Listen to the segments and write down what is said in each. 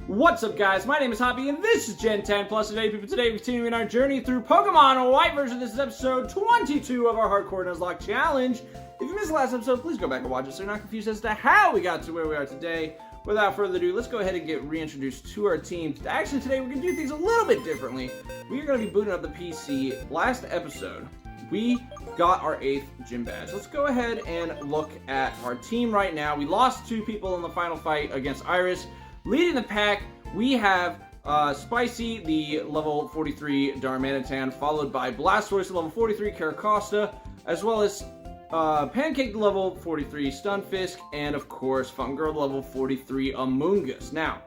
What's up, guys? My name is Hoppy, and this is Gen 10 Plus. Today, we're continuing our journey through Pokémon White version. This is episode 22 of our Hardcore Nuzlocke challenge. If you missed the last episode, please go back and watch it so you're not confused as to how we got to where we are today. Without further ado, let's go ahead and get reintroduced to our team. Actually, today we're going to do things a little bit differently. We are going to be booting up the PC. Last episode, we got our 8th gym badge. Let's go ahead and look at our team right now. We lost 2 people in the final fight against Iris. Leading the pack, we have Spicy, the level 43 Darmanitan, followed by Blastoise, the level 43 Caracosta, as well as Pancake, the level 43 Stunfisk, and of course, Fun Girl, the level 43 Amoonguss. Now,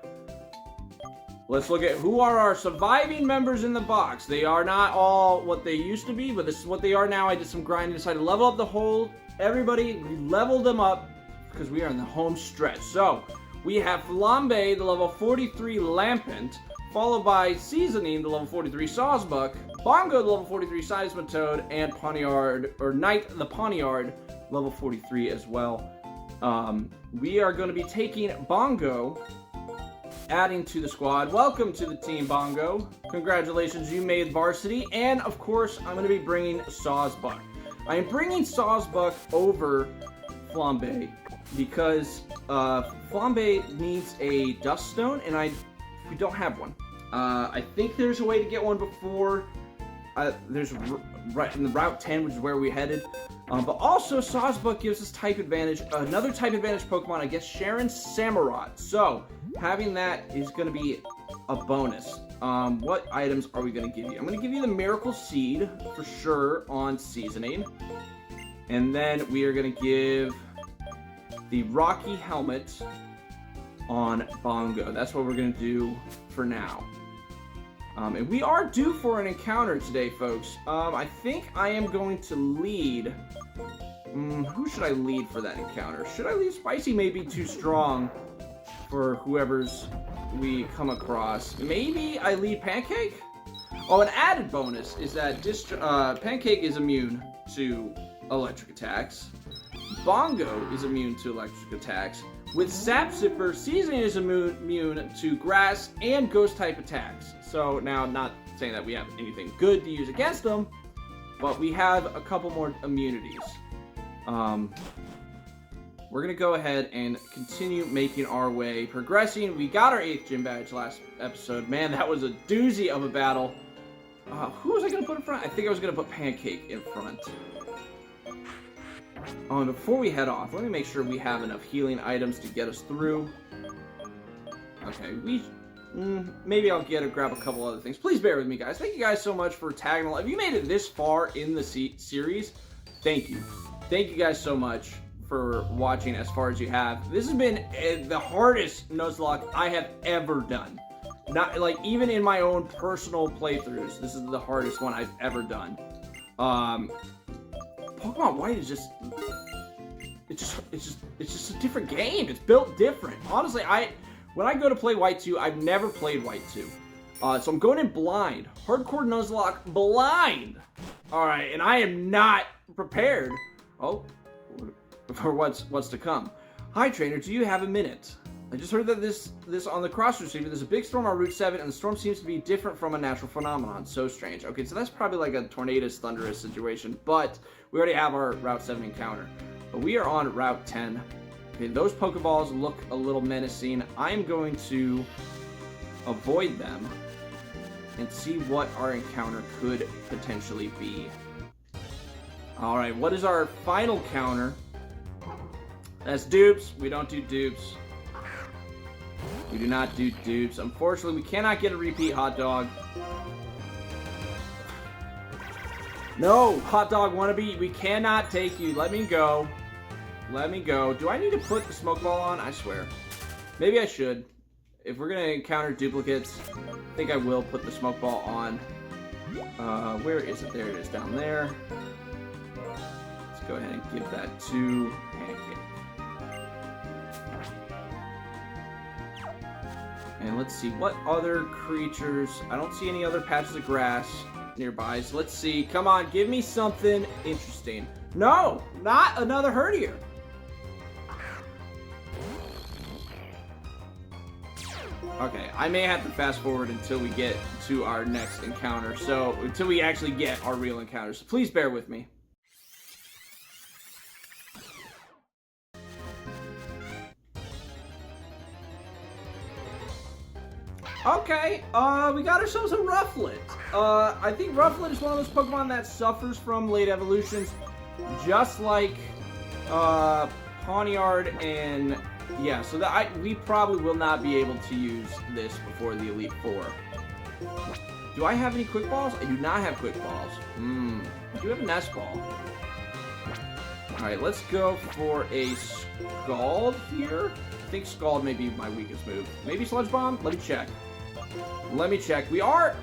let's look at who are our surviving members in the box. They are not all what they used to be, but this is what they are now. I did some grinding, decided to level up the whole, everybody. We leveled them up because we are in the home stretch. So, we have Flambe, the level 43 Lampent, followed by Seasoning, the level 43 Sawsbuck, Bongo, the level 43 Seismitoad, and Poniard, or Knight the Poniard, level 43 as well. We are going to be taking Bongo, adding to the squad. Welcome to the team, Bongo. Congratulations, you made varsity. And of course, I'm going to be bringing Sawsbuck. I am bringing Sawsbuck over Flambe because Flambe needs a Dust Stone, and we don't have one. I think there's a way to get one before. There's right in the Route 10, which is where we headed. But also, Sawsbuck gives us type advantage. Another type advantage Pokemon, I guess, CHEREN'S Samurott. So, having that is going to be a bonus. What items are we going to give you? I'm going to give you the Miracle Seed, for sure, on Seasoning. And then we are going to give the Rocky Helmet on Bongo. That's what we're going to do for now. And we are due for an encounter today, folks. I think I am going to lead. Who should I lead for that encounter? Should I lead Spicy? May be too strong for whoever's we come across. Maybe I lead Pancake? Oh, an added bonus is that Pancake is immune to electric attacks. Bongo is immune to electric attacks. With Sapsipper, Seasoning is immune to grass and ghost type attacks. So now, not saying that we have anything good to use against them, but we have a couple more immunities. We're going to go ahead and continue making our way, progressing. We got our 8th gym badge last episode. Man, that was a doozy of a battle. Who was I going to put in front? I think I was going to put Pancake in front. Before we head off, let me make sure we have enough healing items to get us through. Okay, maybe I'll grab a couple other things. Please bear with me, guys. Thank you guys so much for tagging along. If you made it this far in the series, thank you. Thank you guys so much for watching as far as you have. This has been the hardest Nuzlocke I have ever done. Not like even in my own personal playthroughs, this is the hardest one I've ever done. Pokemon White is just it's just a different game. It's built different. Honestly, when I go to play White 2, I've never played White 2. So I'm going in blind. Hardcore Nuzlocke blind. Alright, and I am not prepared. Oh, for what's to come. Hi trainer, do you have a minute? I just heard that this on the cross receiver, there's a big storm on Route 7, and the storm seems to be different from a natural phenomenon. So strange. Okay, so that's probably like a tornadous, thunderous situation, but we already have our Route 7 encounter. But we are on Route 10. Okay, those Pokeballs look a little menacing. I'm going to avoid them and see what our encounter could potentially be. Alright, what is our final counter? That's dupes. We don't do dupes. We do not do dupes. Unfortunately, we cannot get a repeat hot dog. No, hot dog wannabe, we cannot take you. Let me go. Let me go. Do I need to put the smoke ball on? I swear. Maybe I should. If we're going to encounter duplicates, I think I will put the smoke ball on. Where is it? There it is, down there. Let's go ahead and give that to Pancake. And let's see, what other creatures? I don't see any other patches of grass nearby, so let's see. Come on, give me something interesting. No, not another Herdier. Okay, I may have to fast forward until we get to our next encounter. So, until we actually get our real encounter. So, please bear with me. Okay, we got ourselves a Rufflet. I think Rufflet is one of those Pokemon that suffers from late evolutions, just like, Pawniard and, yeah, so that we probably will not be able to use this before the Elite Four. Do I have any Quick Balls? I do not have Quick Balls. I do have a Nest Ball. Alright, let's go for a Scald here. I think Scald may be my weakest move. Maybe Sludge Bomb? Let me check. Let me check. We are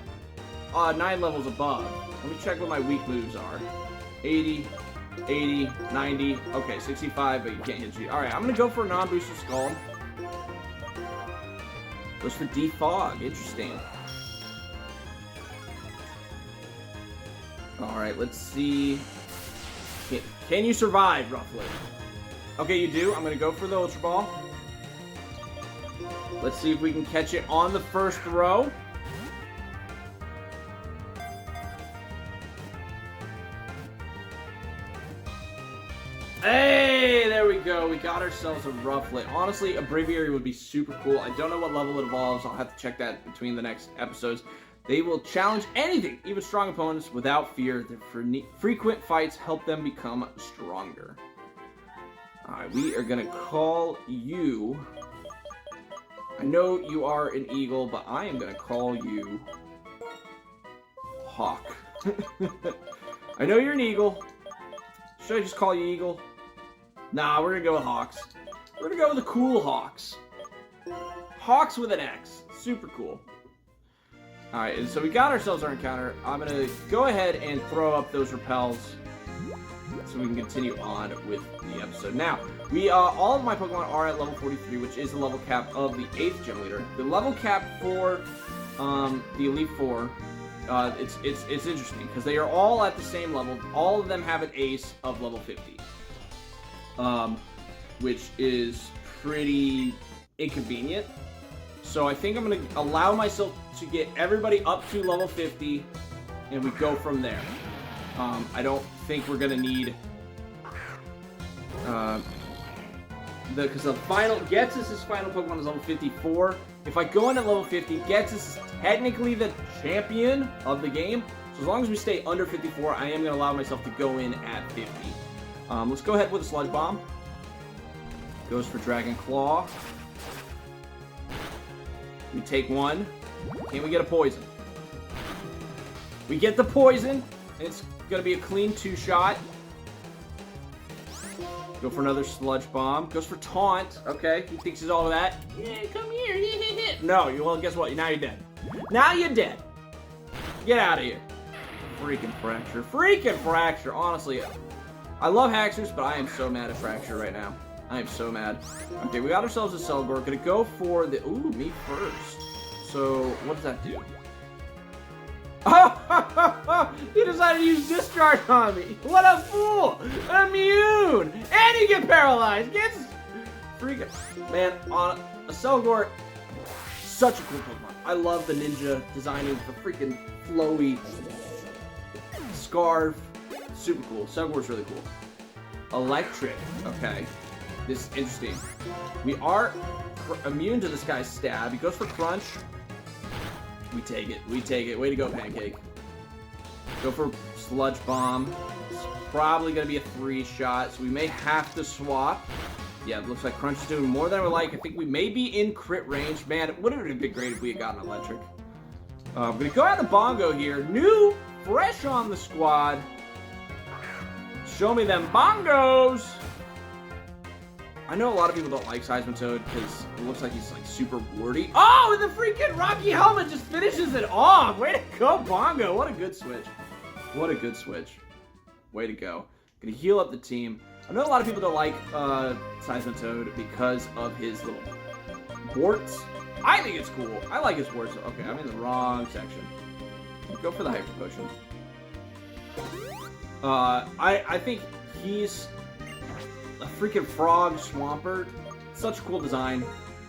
9 levels above. Let me check what my weak moves are. 80, 80, 90. Okay, 65, but you can't hit you. Alright, I'm going to go for a non-boosted Scald. Goes for Defog. Interesting. Alright, let's see. Can you survive, Rufflet? Okay, you do. I'm going to go for the Ultra Ball. Let's see if we can catch it on the first throw. Hey, there we go. We got ourselves a Rufflet. Honestly, a Braviary would be super cool. I don't know what level it evolves. I'll have to check that between the next episodes. They will challenge anything, even strong opponents, without fear. Their frequent fights help them become stronger. Alright, we are going to call you... I know you are an eagle, but I am going to call you Hawk. I know you're an eagle. Should I just call you Eagle? Nah, we're going to go with Hawks. We're going to go with the cool Hawks. Hawks with an X. Super cool. Alright, and so we got ourselves our encounter. I'm going to go ahead and throw up those repels so we can continue on with the episode. Now, all of my Pokemon are at level 43, which is the level cap of the 8th Gym Leader. The level cap for the Elite Four, it's interesting because they are all at the same level. All of them have an ace of level 50, which is pretty inconvenient. So I think I'm going to allow myself to get everybody up to level 50, and we go from there. I don't think we're going to need... because the final... Getsus' final Pokemon is level 54. If I go in at level 50, Getsus is technically the champion of the game. So as long as we stay under 54, I am going to allow myself to go in at 50. Let's go ahead with a Sludge Bomb. Goes for Dragon Claw. We take one. Can we get a poison? We get the poison. It's going to be a clean 2-shot. Go for another Sludge Bomb. Goes for Taunt. Okay, he thinks he's all of that. Yeah, come here. No, well, guess what? Now you're dead. Now you're dead. Get out of here. Freaking Fracture. Freaking Fracture. Honestly, I love Haxorus, but I am so mad at Fracture right now. I am so mad. Okay, we got ourselves a Cellgore. Gonna go for the... Ooh, me first. So, what does that do? He decided to use Discharge on me. What a fool! Immune! And you get paralyzed! Gets freaking... Man, on a Cellgore, such a cool Pokemon. I love the ninja designing the freaking flowy scarf. Super cool. Cellgore's really cool. Electric. Okay. This is interesting. We are immune to this guy's stab. He goes for Crunch. We take it. We take it. Way to go, Pancake. Go for Sludge Bomb. It's probably going to be a 3-shot, so we may have to swap. Yeah, it looks like Crunch is doing more than I would like. I think we may be in crit range. Man, it would have been great if we had gotten Electric. I'm going to go out the Bongo here. New, fresh on the squad. Show me them Bongos! I know a lot of people don't like Seismitoad because it looks like he's like super warty. Oh, and the freaking Rocky Helmet just finishes it off. Way to go, Bongo. What a good switch. What a good switch. Way to go. Gonna heal up the team. I know a lot of people don't like Seismitoad because of his little warts. I think it's cool. I like his warts. Okay, I'm in the wrong section. Go for the Hyper Potion. I think he's... a freaking frog Swampert. Such a cool design.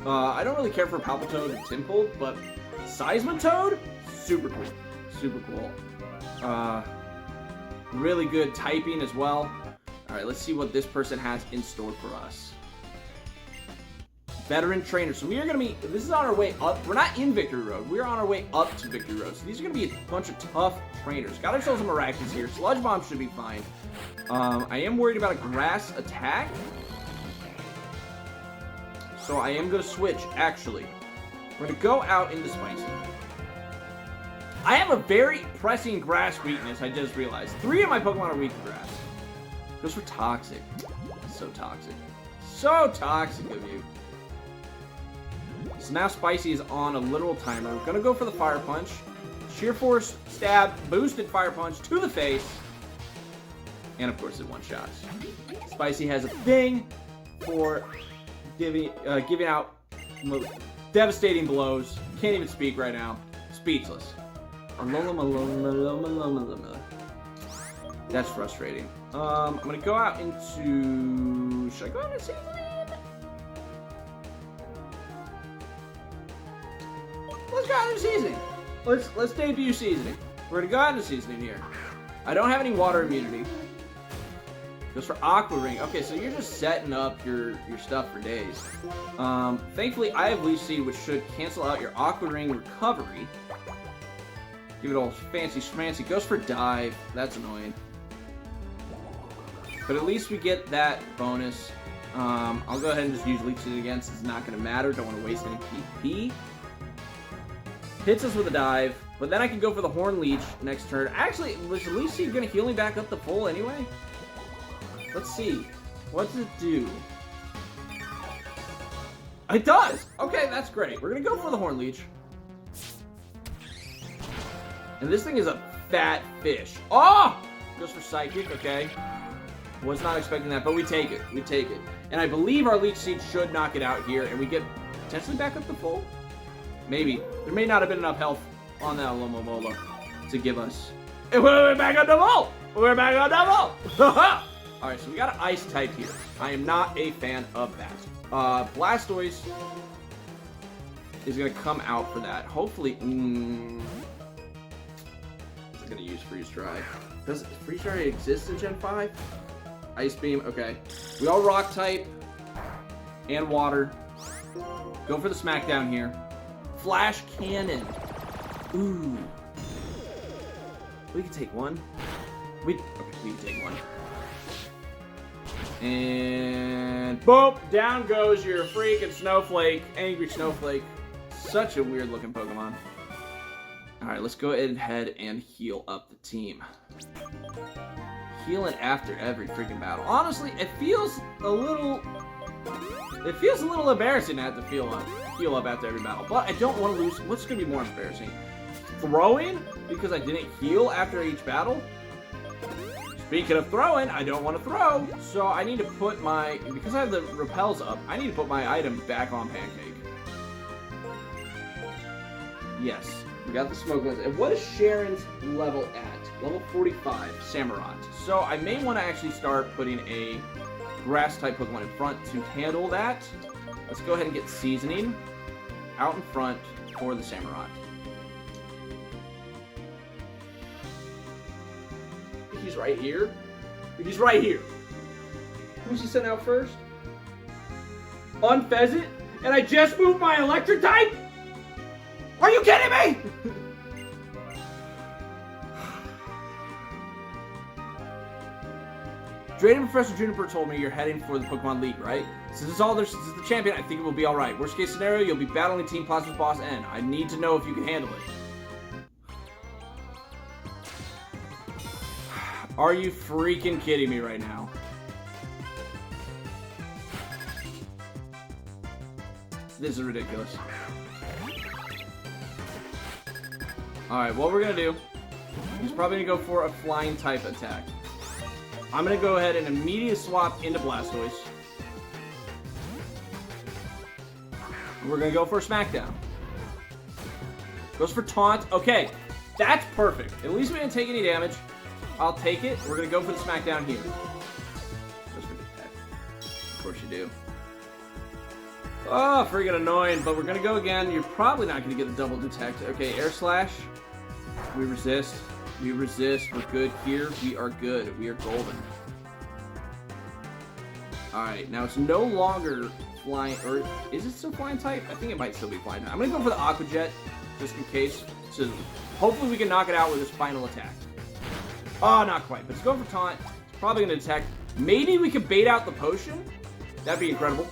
I don't really care for Palpitoad and Timpold, but Seismitoad, super cool. Super cool. Really good typing as well. Alright, let's see what this person has in store for us. Veteran trainer. So we are going to be, this is on our way up. We're not in Victory Road. We're on our way up to Victory Road. So these are going to be a bunch of tough trainers. Got ourselves a Miraculous here. Sludge Bomb should be fine. I am worried about a grass attack. So I am going to switch, actually. We're going to go out into Spicy. I have a very pressing grass weakness, I just realized. 3 of my Pokemon are weak to grass. Goes for Toxic. So toxic. So toxic of you. So now Spicy is on a literal timer. We're going to go for the Fire Punch. Sheer Force, Stab, Boosted Fire Punch to the face. And of course it one-shots. Spicy has a thing for giving out devastating blows. Can't even speak right now. Speechless. That's frustrating. I'm gonna go out into... Should I go out into Seasoning? Let's go out into Seasoning. Let's debut Seasoning. We're gonna go out into Seasoning here. I don't have any water immunity. Goes for Aqua Ring. Okay, so you're just setting up your stuff for days. Thankfully, I have Leaf Seed, which should cancel out your Aqua Ring recovery. Give it all fancy schmancy. Goes for Dive. That's annoying. But at least we get that bonus. I'll go ahead and just use Leaf Seed again since it's not going to matter. Don't want to waste any PP. Hits us with a Dive. But then I can go for the Horn Leech next turn. Actually, was the Leaf Seed going to heal me back up to full anyway? Let's see. What does it do? It does! Okay, that's great. We're going to go for the Horn Leech. And this thing is a fat fish. Oh! Goes for Psychic, okay. Was not expecting that, but we take it. We take it. And I believe our Leech Seed should knock it out here, and we get potentially back up to full. Maybe. There may not have been enough health on that Alomomola to give us... We're back on the full! We're back on the full! Alright, so we got an Ice type here. I am not a fan of that. Blastoise is going to come out for that. Hopefully... Gonna use Freeze Dry. Does Freeze Dry exist in Gen 5? Ice Beam, okay. We all Rock type and Water. Go for the Smackdown here. Flash Cannon. Ooh. We can take one. Okay, we can take one. And boom! Down goes your freaking Snowflake. Angry Snowflake. Such a weird looking Pokemon. Alright, let's go ahead and heal up the team. Healing after every freaking battle. Honestly, it feels a little embarrassing to have to heal up after every battle. But I don't want to lose. What's going to be more embarrassing? Throwing? Because I didn't heal after each battle? Speaking of throwing, I don't want to throw. So I need to put my... Because I have the repels up, I need to put my item back on Pancake. Yes. We got the smoke lens. And what is CHEREN'S level at? Level 45, Samurott. So I may want to actually start putting a grass-type Pokemon in front to handle that. Let's go ahead and get Seasoning out in front for the Samurott. He's right here. He's right here. Who's he sent out first? Unpheasant? And I just moved my Electric type? Are you kidding me? Drayden Professor Juniper told me you're heading for the Pokemon League, right? Since this is the champion, I think it will be alright. Worst case scenario, you'll be battling Team Plasma's boss N. I need to know if you can handle it. Are you freaking kidding me right now? This is ridiculous. Alright, what we're gonna do, he's probably gonna go for a flying type attack. I'm gonna go ahead and immediately swap into Blastoise. We're gonna go for a Smackdown. Goes for Taunt. Okay, that's perfect. At least we didn't take any damage. I'll take it. We're gonna go for the Smackdown here. Goes for Detect. Of course you do. Oh, freaking annoying, but we're gonna go again. You're probably not gonna get the double detect. Okay, air slash. We resist. We resist. We're good here. We are good. We are golden. Alright, now it's no longer flying, or is it still flying type? I think it might still be flying type. I'm gonna go for the Aqua Jet, just in case. So hopefully we can knock it out with this final attack. Oh, not quite, but it's going for taunt. It's probably gonna detect. Maybe we could bait out the potion? That'd be incredible.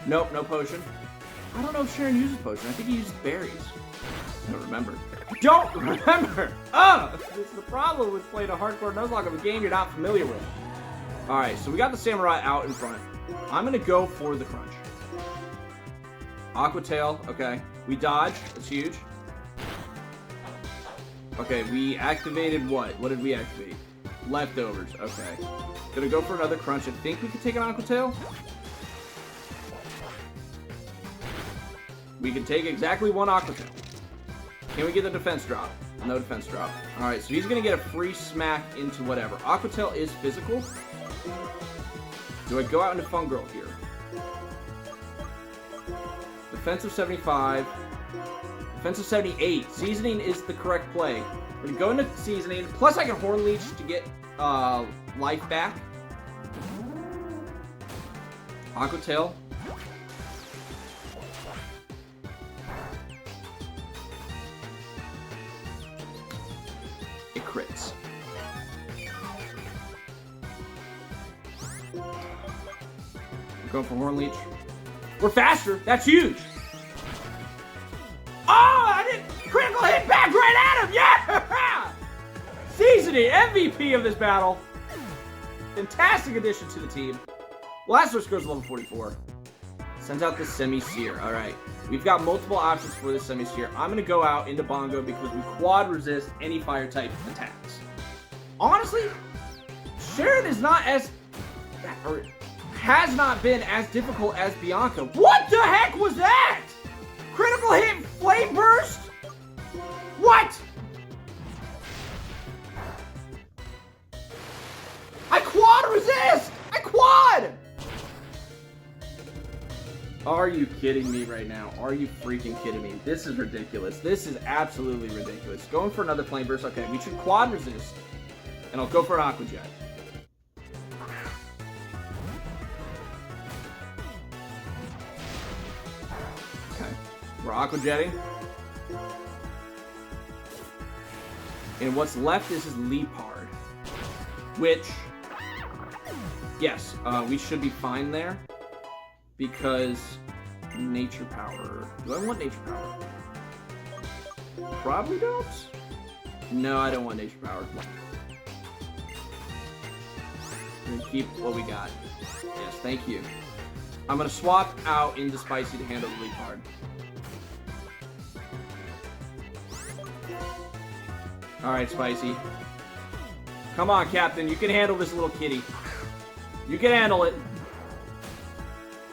Nope, no potion. I don't know if Cheren uses potion. I think he uses berries. I don't remember. Don't remember! This is the problem with playing a hardcore Nuzlocke of a game you're not familiar with. Alright, so we got the Samurai out in front. I'm gonna go for the Crunch. Aqua Tail, okay. We dodge, that's huge. Okay, we activated what? What did we activate? Leftovers, okay. Gonna go for another Crunch. I think we could take an Aqua Tail. We can take exactly one Aqua Tail. Can we get the defense drop? No defense drop. Alright, so he's gonna get a free smack into whatever. Aqua Tail is physical. Do I go out into Fun Girl here? Defensive 75. Defensive 78. Seasoning is the correct play. We're gonna go into Seasoning. Plus I can Horn Leech to get life back. Aqua Tail. It crits. Going for Horn Leech. We're faster. That's huge. Oh, I did critical hit back right at him. Yeah! Seasoning, MVP of this battle. Fantastic addition to the team. Blastoise goes to level 44. Sends out the Semi-Seer. All right. We've got multiple options for this Semi-Seer. I'm going to go out into Bongo because we quad resist any fire type attacks. Honestly, Cheren is not as... or has not been as difficult as Bianca. What the heck was that? Critical hit flame burst? What? I quad resist! I quad! Are you kidding me right now? Are you freaking kidding me? This is ridiculous. This is absolutely ridiculous. Going for another flame burst. Okay, we should quad resist. And I'll go for an Aqua Jet. We're Aqua Jetting. And what's left is his Leopard. Which, yes, we should be fine there. Because Nature Power. Do I want Nature Power? Probably don't. No, I don't want Nature Power. I'm gonna keep what we got. Yes, thank you. I'm gonna swap out into Spicy to handle the Leopard. Alright, Spicy. Come on, Captain. You can handle this little kitty. You can handle it.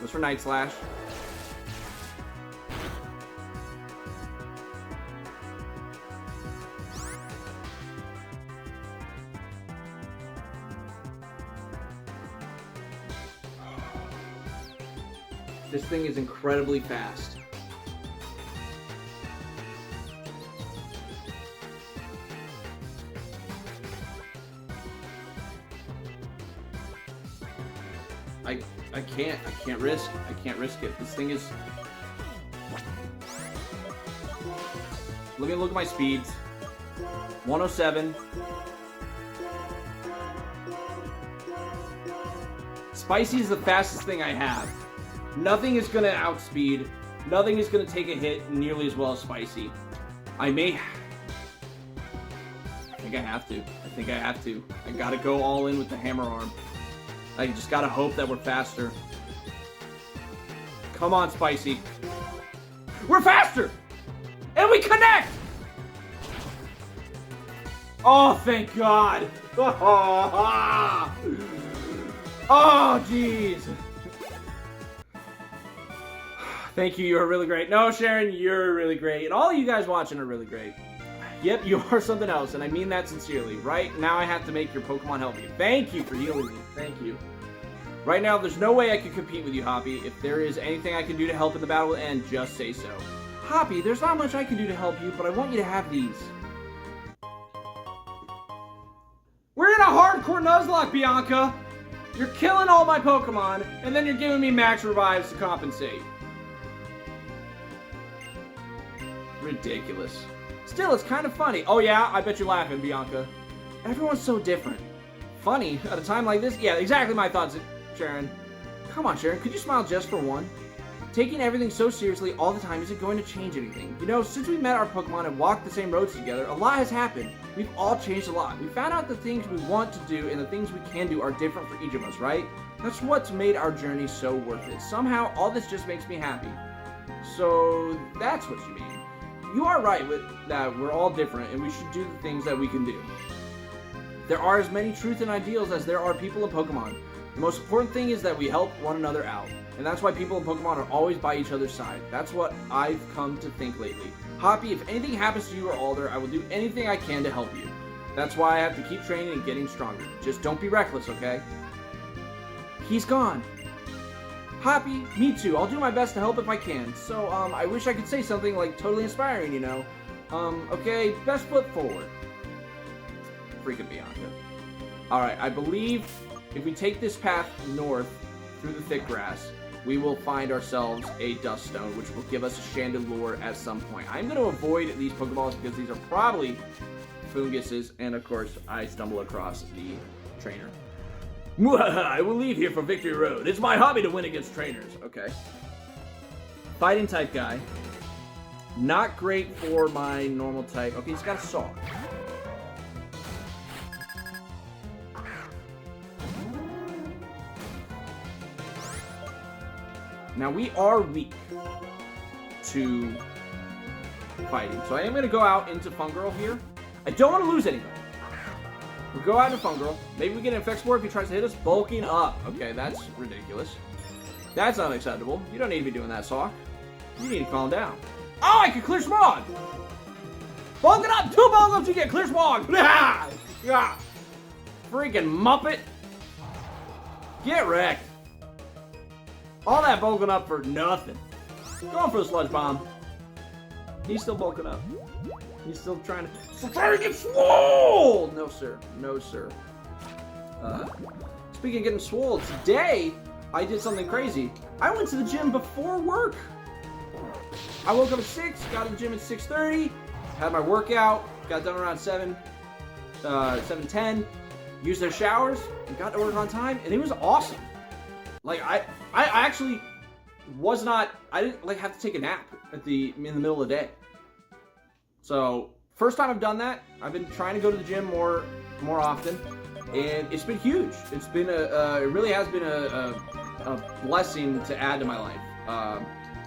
Goes for Night Slash. This thing is incredibly fast. I can't risk it. This thing is... Let me look at my speeds. 107. Spicy is the fastest thing I have. Nothing is going to outspeed. Nothing is going to take a hit nearly as well as Spicy. I think I have to. I gotta go all in with the Hammer Arm. I just gotta hope that we're faster. Come on, Spicy. We're faster! And we connect! Oh, thank God. Oh, jeez. Thank you, you're really great. No, Cheren, you're really great. And all of you guys watching are really great. Yep, you are something else, and I mean that sincerely. Right now I have to make your Pokemon help me. Thank you for healing me. Thank you. Right now, there's no way I can compete with you, Hoppy. If there is anything I can do to help in the battle end, just say so. Hoppy, there's not much I can do to help you, but I want you to have these. We're in a hardcore Nuzlocke, Bianca! You're killing all my Pokemon, and then you're giving me max revives to compensate. Ridiculous. Still, it's kind of funny. Oh yeah, I bet you're laughing, Bianca. Everyone's so different. Funny, at a time like this? Yeah, exactly my thoughts, Cheren. Come on, Cheren, could you smile just for one? Taking everything so seriously all the time isn't going to change anything. You know, since we met our Pokemon and walked the same roads together, a lot has happened. We've all changed a lot. We found out the things we want to do and the things we can do are different for each of us, right? That's what's made our journey so worth it. Somehow, all this just makes me happy. So, that's what you mean. You are right with that we're all different and we should do the things that we can do. There are as many truths and ideals as there are people in Pokemon. The most important thing is that we help one another out. And that's why people in Pokemon are always by each other's side. That's what I've come to think lately. Hoppy, if anything happens to you or Alder, I will do anything I can to help you. That's why I have to keep training and getting stronger. Just don't be reckless, okay? He's gone. Hoppy, me too. I'll do my best to help if I can. So, I wish I could say something like totally inspiring, you know. Okay, best foot forward. Freaking Bianca. Alright, I believe if we take this path north through the thick grass, we will find ourselves a Dust Stone, which will give us a Chandelure at some point. I'm going to avoid these Pokeballs because these are probably Funguses, and of course, I stumble across the trainer. I will leave here for Victory Road. It's my hobby to win against trainers. Okay. Fighting type guy. Not great for my normal type. Okay, he's got a Saw. Now, we are weak to fighting, so I am going to go out into Fungirl here. I don't want to lose anybody. We'll go out into Fungirl. Maybe we get an Effect Spore if he tries to hit us. Bulking up. Okay, that's ridiculous. That's unacceptable. You don't need to be doing that, Sock. You need to calm down. Oh, I can clear Smog! Bulking up! 2 bulk ups, you get clear Smog! Yeah. Freaking Muppet! Get wrecked. All that bulking up for nothing. Going for the Sludge Bomb. He's still bulking up. He's still trying to get swole! No, sir. No, sir. Speaking of getting swole, today I did something crazy. I went to the gym before work. I woke up at 6, got to the gym at 6:30, had my workout, got done around 7:10, used their showers, and got to work on time, and it was awesome. Like, I actually was not, I didn't, like, have to take a nap in the middle of the day. So, first time I've done that. I've been trying to go to the gym more often, and it's been huge. It's been it really has been a blessing to add to my life.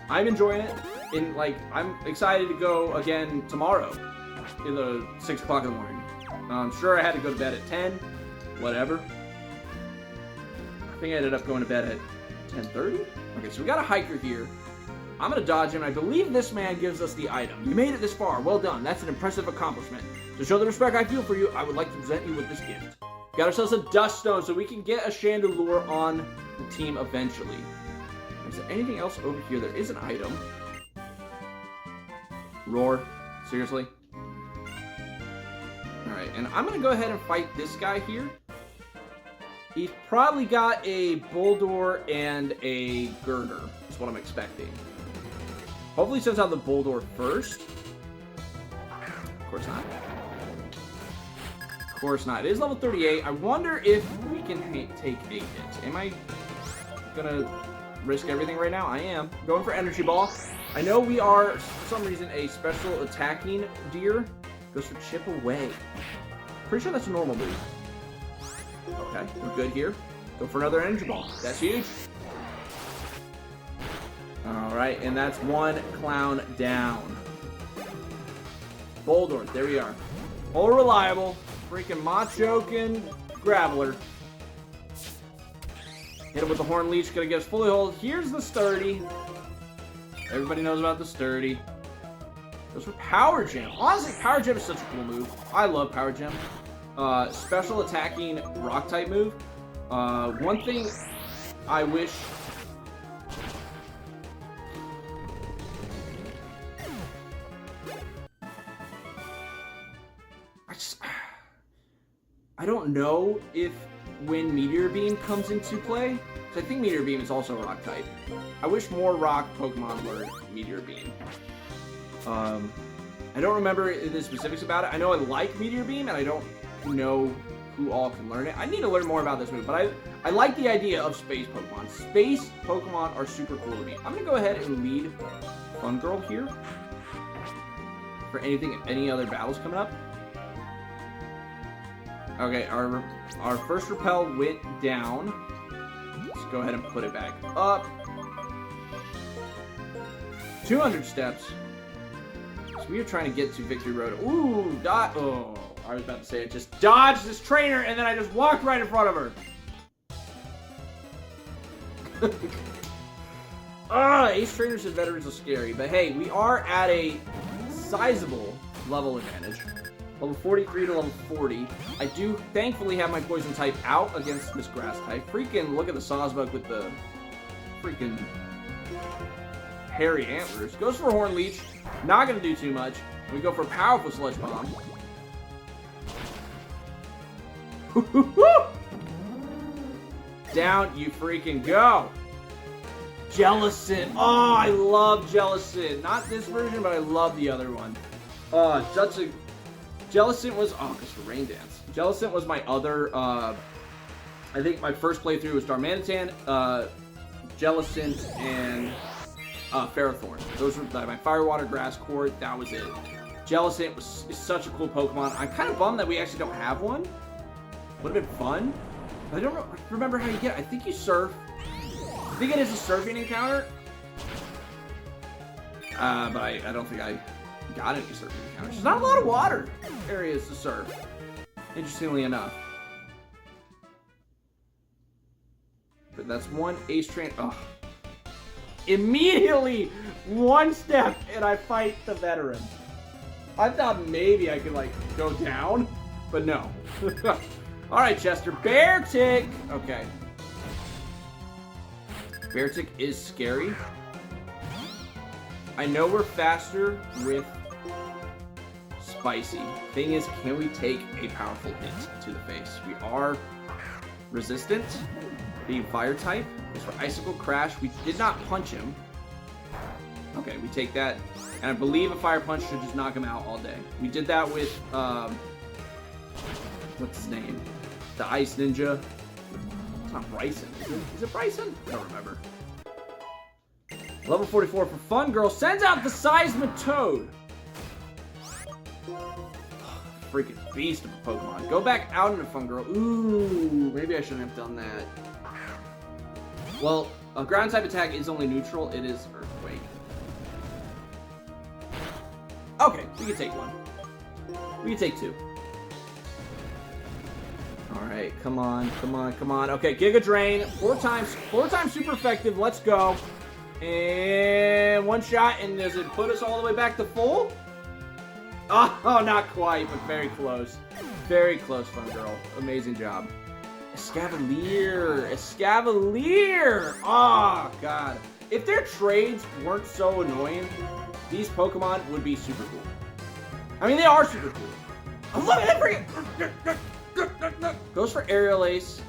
I'm enjoying it, and, like, I'm excited to go again tomorrow in the 6 o'clock in the morning. I'm sure I had to go to bed at 10, whatever. I think I ended up going to bed at 10:30. Okay, so we got a hiker here. I'm going to dodge him. I believe this man gives us the item. You made it this far. Well done. That's an impressive accomplishment. To show the respect I feel for you, I would like to present you with this gift. Got ourselves a Dust Stone so we can get a Chandelure on the team eventually. Is there anything else over here? There is an item. Roar. Seriously? Alright, and I'm going to go ahead and fight this guy here. He's probably got a Bulldor and a Girder. That's what I'm expecting. Hopefully he sends out the Bulldor first. Of course not. Of course not. It is level 38. I wonder if we can take a hit. Am I gonna risk everything right now? I am. Going for Energy Ball. I know we are, for some reason, a special attacking deer. Goes for Chip Away. Pretty sure that's a normal move. Okay, we're good here. Go for another Energy Ball. That's huge. Alright, and that's one clown down. Bulldor, there we are. All reliable. Freaking Machoken Graveler. Hit him with the Horn Leech, gonna get us fully hold. Here's the Sturdy. Everybody knows about the Sturdy. Goes for Power Gem. Honestly, Power Gem is such a cool move. I love Power Gem. Special attacking rock type move. One thing I wish... I don't know if when Meteor Beam comes into play, because I think Meteor Beam is also a rock type. I wish more rock Pokemon learned Meteor Beam. I don't remember the specifics about it. I know I like Meteor Beam, and I don't know who all can learn it. I need to learn more about this move, but I like the idea of space Pokemon. Space Pokemon are super cool to me. I'm going to go ahead and lead Fun Girl here for any other battles coming up. Okay, our first repel went down. Let's go ahead and put it back up. 200 steps. So we are trying to get to Victory Road. Ooh, oh, I was about to say I just dodged this trainer and then I just walked right in front of her. Ace trainers and veterans are scary, but hey, we are at a sizable level advantage. Level 43 to level 40. I do thankfully have my poison type out against this grass type. Freaking look at the Sawsbuck with the freaking hairy antlers. Goes for Horn Leech. Not going to do too much. We go for powerful Sludge Bomb. Down you freaking go. Jellicent. Oh, I love Jellicent. Not this version, but I love the other one. Oh, such a... Jellicent was... Oh, because for Rain Dance. Jellicent was my other... I think my first playthrough was Darmanitan, Jellicent, and Ferrothorn. Those were my Fire, Water, Grass Core. That was it. Jellicent is such a cool Pokemon. I'm kind of bummed that we actually don't have one. Would have been fun. I don't remember how you get it. I think you surf. I think it is a surfing encounter. But I don't think I got any surfing encounters. There's not a lot of water areas to surf. Interestingly enough. But that's one Ace Train. Oh. Immediately, one step, and I fight the veteran. I thought maybe I could, like, go down, but no. Alright, Chester. Beartic! Okay. Beartic is scary. I know we're faster with Spicy. Thing is, can we take a powerful hit to the face? We are resistant, being fire type. As for Icicle Crash, we did not punch him. Okay, we take that. And I believe a Fire Punch should just knock him out all day. We did that with, what's his name? The Ice Ninja. It's not Bryson, is it? Is it Bryson? I don't remember. Level 44 for Fun Girl sends out the Seismitoad. Freaking beast of a Pokemon. Go back out into Fun Girl. Ooh, maybe I shouldn't have done that. Well, a ground type attack is only neutral. It is Earthquake. Okay, we can take one. We can take two. Alright, come on, come on, come on. Okay, Giga Drain. Four times super effective. Let's go. And one shot, and does it put us all the way back to full? Oh, not quite, but very close. Very close, Fun Girl. Amazing job. Escavalier! Escavalier! Oh, God. If their trades weren't so annoying, these Pokemon would be super cool. I mean, they are super cool. Oh, look at it! Goes for Aerial Ace.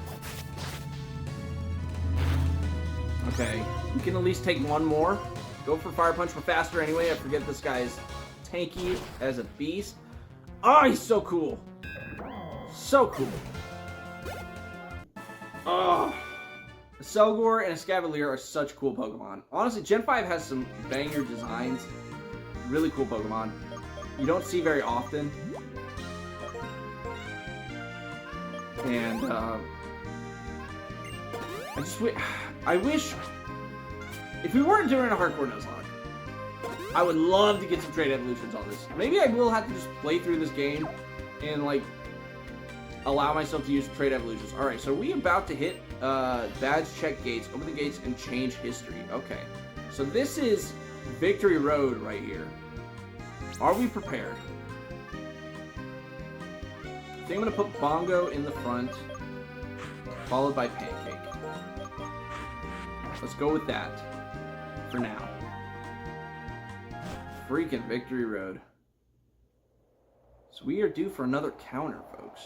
Okay. We can at least take one more. Go for Fire Punch. We're faster anyway. I forget this guy is tanky as a beast. Oh, he's so cool. So cool. Oh. A Selgor and a Escavalier are such cool Pokemon. Honestly, Gen 5 has some banger designs. Really cool Pokemon. You don't see very often. And, I wish... If we weren't doing a Hardcore Nuzlocke, I would love to get some trade evolutions on this. Maybe I will have to just play through this game and, like, allow myself to use trade evolutions. Alright, so are we about to hit badge check gates, open the gates, and change history? Okay. So this is Victory Road right here. Are we prepared? I think I'm going to put Bongo in the front, followed by Pancake. Let's go with that for now. Freaking Victory Road. So we are due for another counter, folks.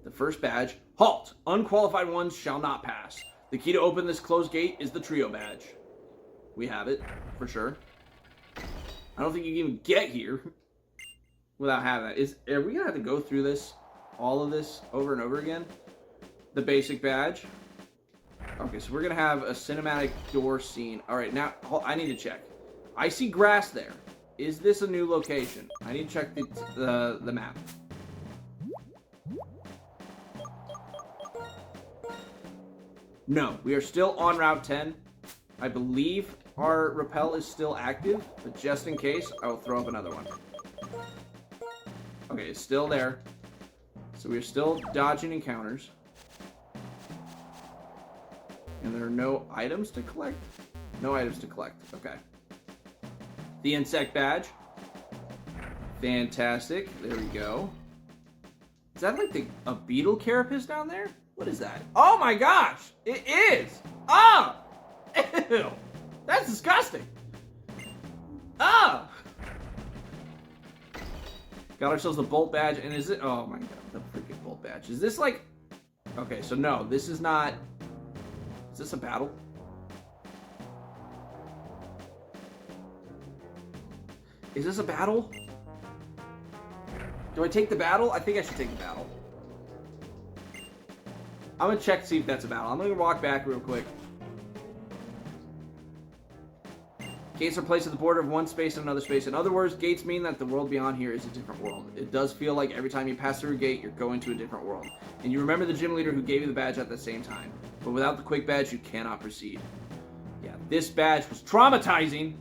The first badge. Halt! Unqualified ones shall not pass. The key to open this closed gate is the trio badge. We have it, for sure. I don't think you can even get here without having that. Are we going to have to go through this, all of this, over and over again? The basic badge. Okay, so we're going to have a cinematic door scene. All right, now, I need to check. I see grass there. Is this a new location? I need to check the map. No, we are still on Route 10. I believe our rappel is still active, but just in case, I will throw up another one. Okay, it's still there. So we're still dodging encounters. And there are no items to collect? No items to collect. Okay. The insect badge. Fantastic. There we go. Is that like a beetle carapace down there? What is that? Oh my gosh! It is! Ah! Ew! That's disgusting! Ah! Got ourselves the bolt badge, and is it... Oh my god, the freaking bolt badge. Is this like... Okay, so no, this is not... Is this a battle? Is this a battle? Do I take the battle? I think I should take the battle. I'm gonna check to see if that's a battle. I'm gonna walk back real quick. Gates are placed at the border of one space and another space. In other words, gates mean that the world beyond here is a different world. It does feel like every time you pass through a gate, you're going to a different world. And you remember the gym leader who gave you the badge at the same time. But without the quick badge, you cannot proceed. Yeah, this badge was traumatizing.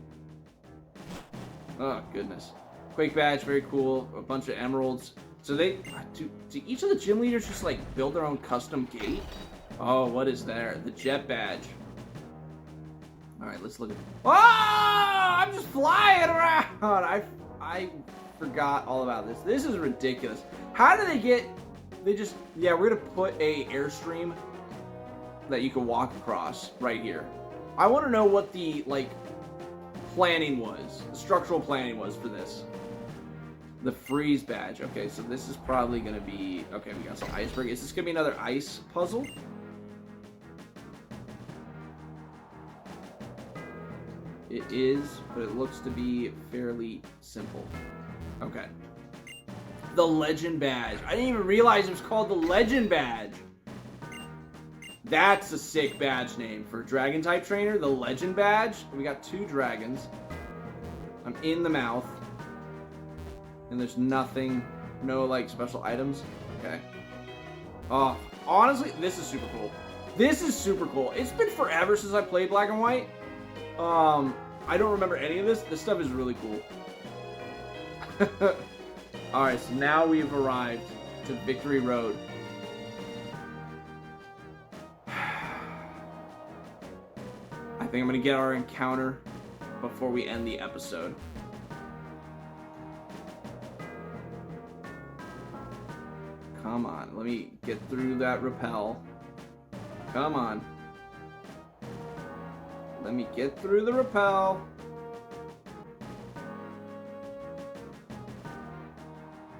Oh, goodness. Quick badge, very cool. A bunch of emeralds. So do each of the gym leaders just like build their own custom gate? Oh, what is there? The jet badge. All right, let's look at. Oh, I'm just flying around. I forgot all about this. This is ridiculous. How do they get? They just we're gonna put a airstream that you can walk across right here. I want to know what the planning was, the structural planning was for this. The freeze badge. Okay, so this is probably gonna be okay. We got some iceberg. Is this gonna be another ice puzzle? It is, but it looks to be fairly simple. Okay. The legend badge. I didn't even realize it was called the legend badge. That's a sick badge name for a dragon type trainer. The legend badge. We got 2 dragons. I'm in the mouth. And there's nothing, no special items. Okay. Oh, honestly, this is super cool. This is super cool. It's been forever since I played Black and White. I don't remember any of this. This stuff is really cool. Alright, so now we've arrived to Victory Road. I think I'm going to get our encounter before we end the episode. Come on, let me get through that rappel. Come on. Let me get through the rappel.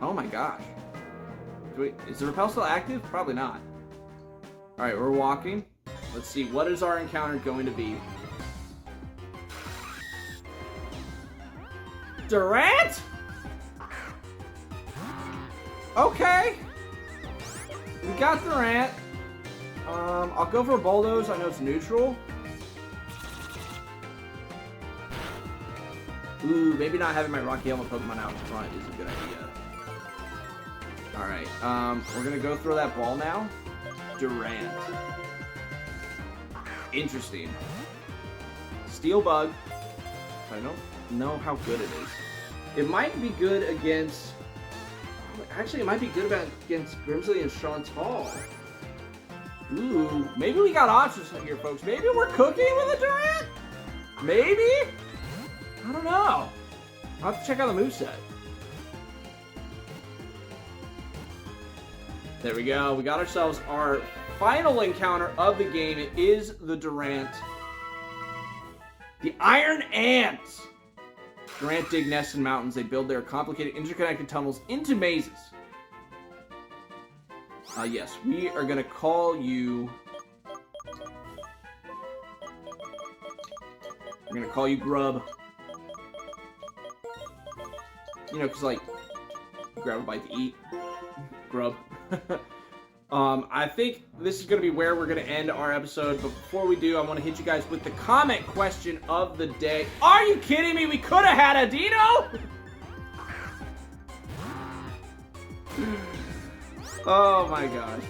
Oh my gosh. Is the rappel still active? Probably not. Alright, we're walking. Let's see, what is our encounter going to be? Durant? Okay. We got Durant. I'll go for a bulldoze. I know it's neutral. Ooh, maybe not having my Rocky Helmet Pokemon out in front is a good idea. Alright, we're gonna go throw that ball now. Durant. Interesting. Steel Bug. I don't know how good it is. It might be good against... Actually, it might be good against Grimsley and Chantal. Ooh, maybe we got options here, folks. Maybe we're cooking with a Durant? Maybe? I don't know. I'll have to check out the moveset. There we go. We got ourselves our final encounter of the game. It is the Durant. The Iron Ants. Durant dig nests in mountains. They build their complicated interconnected tunnels into mazes. Yes, we are going to call you... I'm going to call you Grub. You know, because, like, you grab a bite to eat. Grub. I think this is going to be where we're going to end our episode. But before we do, I want to hit you guys with the comment question of the day. Are you kidding me? We could have had a Dino? Oh my gosh.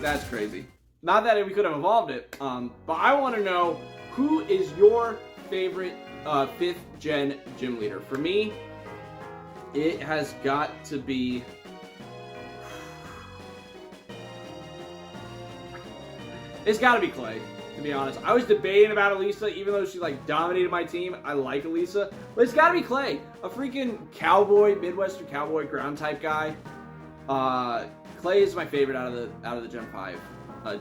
That's crazy. Not that we could have evolved it, but I want to know, who is your favorite 5th gen gym leader? For me, it has got to be... It's got to be Clay, to be honest. I was debating about Elisa, even though she, like, dominated my team. I like Elisa. But it's got to be Clay. A freaking cowboy, Midwestern cowboy, ground-type guy. Clay is my favorite out of the Gen 5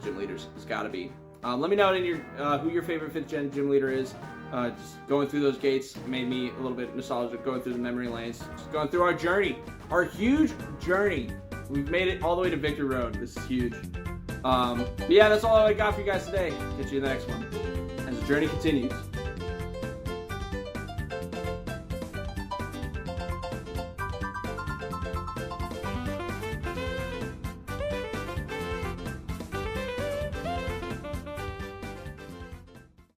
gym leaders. It's got to be. Let me know in your who your favorite 5th gen gym leader is. Just going through those gates made me a little bit nostalgic, going through the memory lanes. Just going through our journey. Our huge journey. We've made it all the way to Victory Road. This is huge. But yeah, that's all I got for you guys today. Catch you in the next one as the journey continues.